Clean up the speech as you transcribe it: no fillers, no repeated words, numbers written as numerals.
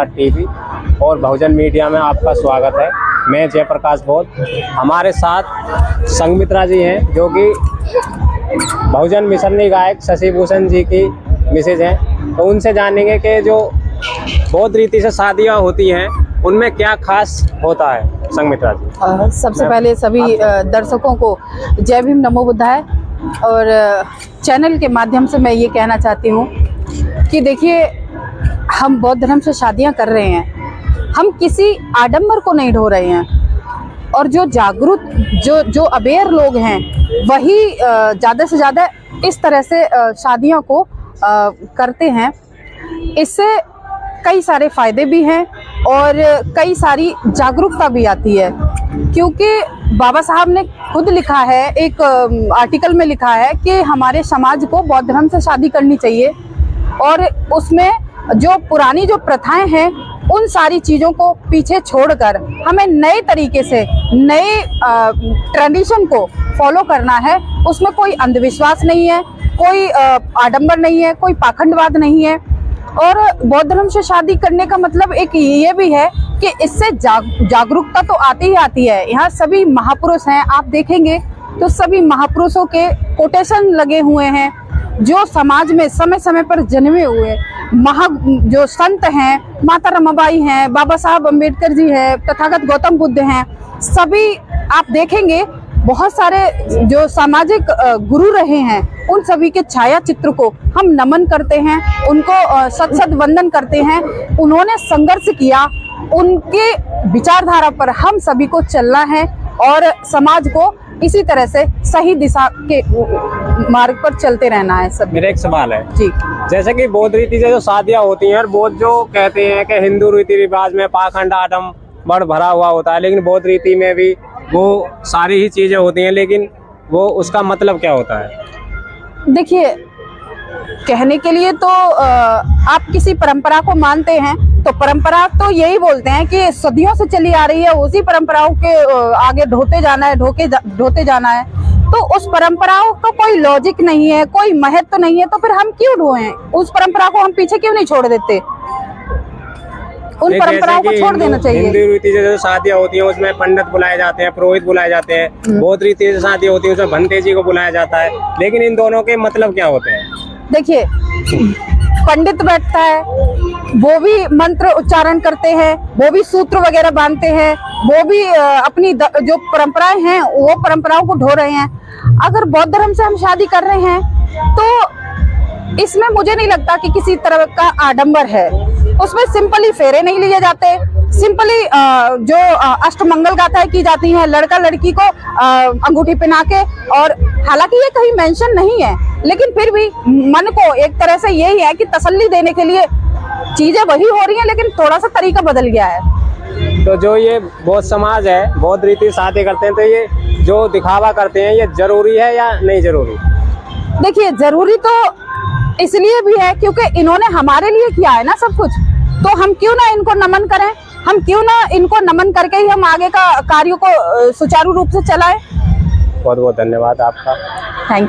TV और बहुजन media में आपका स्वागत है। मैं जयप्रकाश बोध। हमारे साथ संगमित्रा जी हैं जो कि बहुजन मिशनरी गायक शशि भूषण जी की मिसेज हैं। तो उनसे जानेंगे कि जो बौद्ध रीति से शादियां होती हैं उनमें क्या खास होता है। संगमित्रा जी, सबसे पहले सभी दर्शकों को जय भीम नमो बुद्धाय। और चैनल के माध्यम से मैं ये कहना चाहती हूँ कि देखिए, हम बौद्ध धर्म से शादियाँ कर रहे हैं, हम किसी आडंबर को नहीं ढो रहे हैं। और जो जागरूक जो अवेयर लोग हैं वही ज़्यादा से ज़्यादा इस तरह से शादियों को करते हैं। इससे कई सारे फायदे भी हैं और कई सारी जागरूकता भी आती है, क्योंकि बाबा साहब ने खुद लिखा है, एक आर्टिकल में लिखा है कि हमारे समाज को बौद्ध धर्म से शादी करनी चाहिए। और उसमें जो पुरानी जो प्रथाएं हैं उन सारी चीज़ों को पीछे छोड़कर हमें नए तरीके से नए ट्रेडिशन को फॉलो करना है। उसमें कोई अंधविश्वास नहीं है, कोई आडंबर नहीं है, कोई पाखंडवाद नहीं है। और बौद्ध धर्म से शादी करने का मतलब एक ये भी है कि इससे जागरूकता तो आती ही आती है। यहाँ सभी महापुरुष हैं, आप देखेंगे तो सभी महापुरुषों के कोटेशन लगे हुए हैं, जो समाज में समय समय पर जन्मे हुए जो संत हैं, माता रमाबाई हैं, बाबा साहब अम्बेडकर जी हैं, तथागत गौतम बुद्ध हैं। सभी आप देखेंगे बहुत सारे जो सामाजिक गुरु रहे हैं, उन सभी के छाया चित्र को हम नमन करते हैं, उनको सत वंदन करते हैं। उन्होंने संघर्ष किया, उनके विचारधारा पर हम सभी को चलना है और समाज को इसी तरह से सही दिशा के मार्ग पर चलते रहना है। सब मेरा एक सवाल है जी, जैसे कि बौद्ध रीति से जो शादियां होती हैं, और बौद्ध जो कहते हैं कि हिंदू रीति रिवाज में पाखंड आडंबर भरा हुआ होता है, लेकिन बौद्ध रीति में भी वो सारी ही चीजें होती हैं, लेकिन वो उसका मतलब क्या होता है? देखिए, कहने के लिए तो आप किसी परंपरा को मानते हैं तो परंपरा तो यही बोलते हैं कि सदियों से चली आ रही है, उसी परंपराओं के आगे ढोते जाना है, ढोते जाना है। तो उस परंपराओं का कोई लॉजिक नहीं है, कोई महत्व नहीं है, तो फिर हम क्यों ढोएं? उस परंपरा को हम पीछे क्यों नहीं छोड़ देते? उन परंपराओं को छोड़ देना चाहिए। हिंदू रीति से जो शादियां होती हैं उसमें पंडित बुलाए जाते हैं, पुरोहित बुलाए जाते हैं। बौद्ध रीति से शादी होती है उसमें भंते जी को बुलाया जाता है, लेकिन इन दोनों के मतलब क्या होते हैं? देखिए, पंडित बैठता है, वो भी मंत्र उच्चारण करते हैं, वो भी सूत्र वगैरह बांधते हैं, वो भी अपनी जो परंपराएं हैं वो परंपराओं को ढो रहे हैं। अगर बौद्ध धर्म से हम शादी कर रहे हैं तो इसमें मुझे नहीं लगता कि किसी तरह का आडंबर है। उसमें सिंपली फेरे नहीं लिए जाते, सिंपली जो अष्टमंगल गाथाएं की जाती हैं लड़का लड़की को अंगूठी पहना के। और हालांकि ये कहीं मेंशन नहीं है, लेकिन फिर भी मन को एक तरह से यही है कि तसल्ली देने के लिए चीजें वही हो रही हैं, लेकिन थोड़ा सा तरीका बदल गया है। तो जो ये बौद्ध समाज है, बौद्ध रीति शादी करते हैं, तो ये जो दिखावा करते हैं ये जरूरी है या नहीं जरूरी? देखिए, जरूरी तो इसलिए भी है क्योंकि इन्होंने हमारे लिए किया है ना सब कुछ, तो हम क्यों ना इनको नमन करें, हम क्यों ना इनको नमन करके ही हम आगे का कार्यों को सुचारू रूप से चलाएं। बहुत बहुत धन्यवाद आपका। Thank you.